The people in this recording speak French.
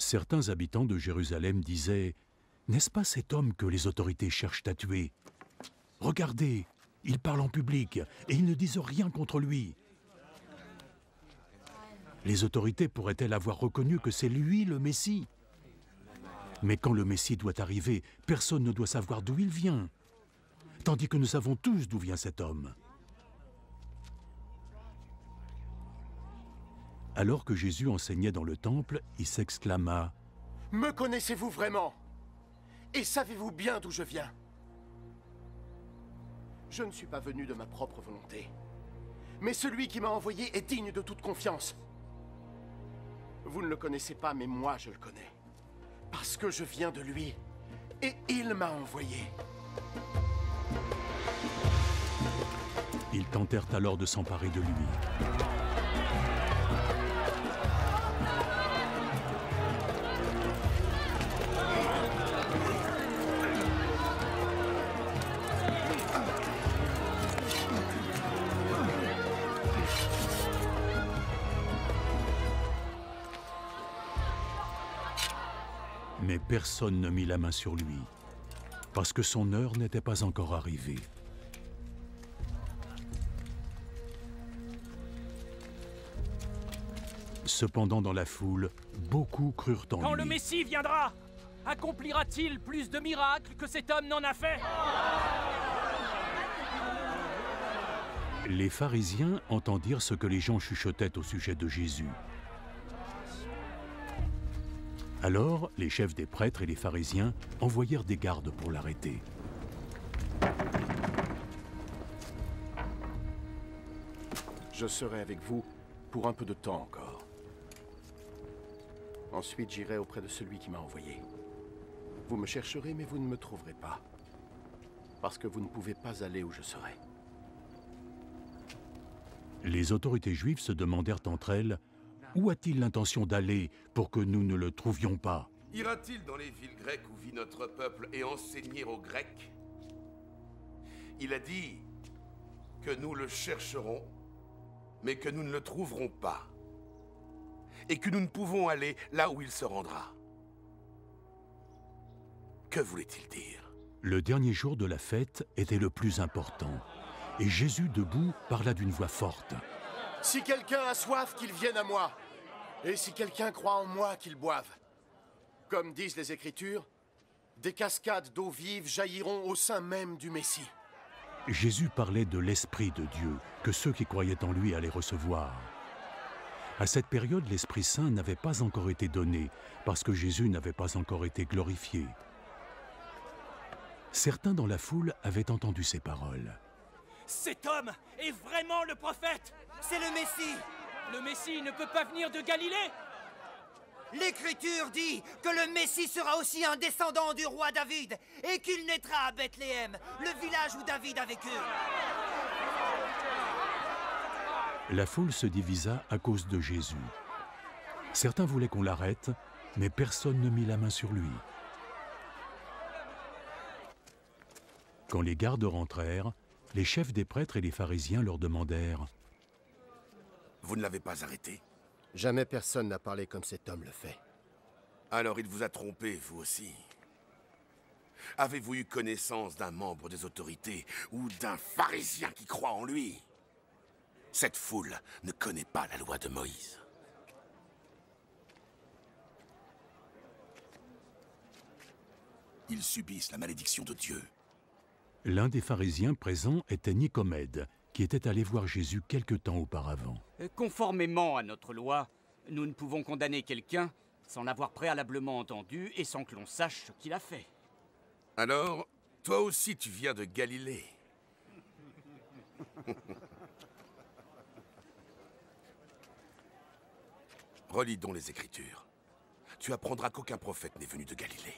Certains habitants de Jérusalem disaient « N'est-ce pas cet homme que les autorités cherchent à tuer? Regardez, il parle en public et ils ne disent rien contre lui. » Les autorités pourraient-elles avoir reconnu que c'est lui le Messie? Mais quand le Messie doit arriver, personne ne doit savoir d'où il vient, tandis que nous savons tous d'où vient cet homme. Alors que Jésus enseignait dans le temple, il s'exclama « Me connaissez-vous vraiment? Et savez-vous bien d'où je viens? Je ne suis pas venu de ma propre volonté, mais celui qui m'a envoyé est digne de toute confiance. Vous ne le connaissez pas, mais moi je le connais, parce que je viens de lui, et il m'a envoyé. » Ils tentèrent alors de s'emparer de lui. Mais personne ne mit la main sur lui, parce que son heure n'était pas encore arrivée. Cependant, dans la foule, beaucoup crurent en lui. Quand le Messie viendra, accomplira-t-il plus de miracles que cet homme n'en a fait? Les pharisiens entendirent ce que les gens chuchotaient au sujet de Jésus. Alors, les chefs des prêtres et les pharisiens envoyèrent des gardes pour l'arrêter. Je serai avec vous pour un peu de temps encore. Ensuite, j'irai auprès de celui qui m'a envoyé. Vous me chercherez, mais vous ne me trouverez pas, parce que vous ne pouvez pas aller où je serai. Les autorités juives se demandèrent entre elles « Où a-t-il l'intention d'aller pour que nous ne le trouvions pas ?» Ira-t-il dans les villes grecques où vit notre peuple et enseigner aux Grecs? Il a dit que nous le chercherons, mais que nous ne le trouverons pas, et que nous ne pouvons aller là où il se rendra. Que voulait-il dire? Le dernier jour de la fête était le plus important, et Jésus, debout, parla d'une voix forte. « Si quelqu'un a soif, qu'il vienne à moi, et si quelqu'un croit en moi, qu'il boive. Comme disent les Écritures, des cascades d'eau vive jailliront au sein même du Messie. » Jésus parlait de l'Esprit de Dieu, que ceux qui croyaient en lui allaient recevoir. À cette période, l'Esprit Saint n'avait pas encore été donné, parce que Jésus n'avait pas encore été glorifié. Certains dans la foule avaient entendu ces paroles. « Cet homme est vraiment le prophète! C'est le Messie! Le Messie ne peut pas venir de Galilée! L'Écriture dit que le Messie sera aussi un descendant du roi David et qu'il naîtra à Bethléem, le village où David a vécu. » La foule se divisa à cause de Jésus. Certains voulaient qu'on l'arrête, mais personne ne mit la main sur lui. Quand les gardes rentrèrent, les chefs des prêtres et les pharisiens leur demandèrent « Vous ne l'avez pas arrêté? Jamais personne n'a parlé comme cet homme le fait. Alors il vous a trompé, vous aussi. Avez-vous eu connaissance d'un membre des autorités ou d'un pharisien qui croit en lui? Cette foule ne connaît pas la loi de Moïse. Ils subissent la malédiction de Dieu. » L'un des pharisiens présents était Nicomède, qui était allé voir Jésus quelque temps auparavant. Conformément à notre loi, nous ne pouvons condamner quelqu'un sans l'avoir préalablement entendu et sans que l'on sache ce qu'il a fait. Alors, toi aussi tu viens de Galilée. Relis donc les Écritures. Tu apprendras qu'aucun prophète n'est venu de Galilée.